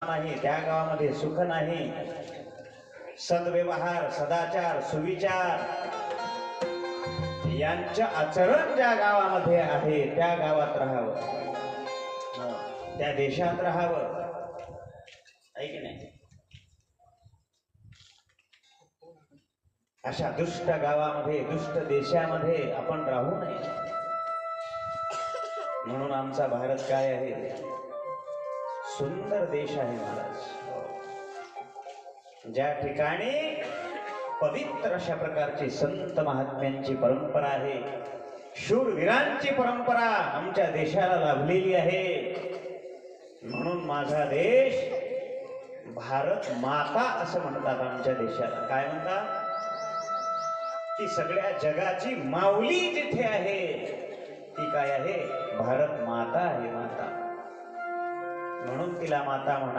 नाही, त्या गावामध्ये सुख नाही, सद्व्यवहार, सदाचार, सुविचार यांचं आचरण ज्या गावामध्ये आहे त्या गावात राहावं, त्या देशात राहावं, आहे की नाही? अशा दुष्ट गावामध्ये, दुष्ट देशामध्ये आपण राहू नये. म्हणून आमचा भारत काय आहे? सुंदर देश आहे महाराज. ज्या ठिकाणी पवित्र अशा प्रकारची संत महात्म्यांची परंपरा आहे, शूरवीरांची परंपरा आमच्या देशाला लाभलेली आहे. म्हणून माझा देश भारत माता असं म्हणतात. आमच्या देशाला काय म्हणतात? की सगळ्या जगाची माऊली जिथे आहे ती काय आहे? भारत माता आहे. माता म्हणून तिला माता म्हणावी.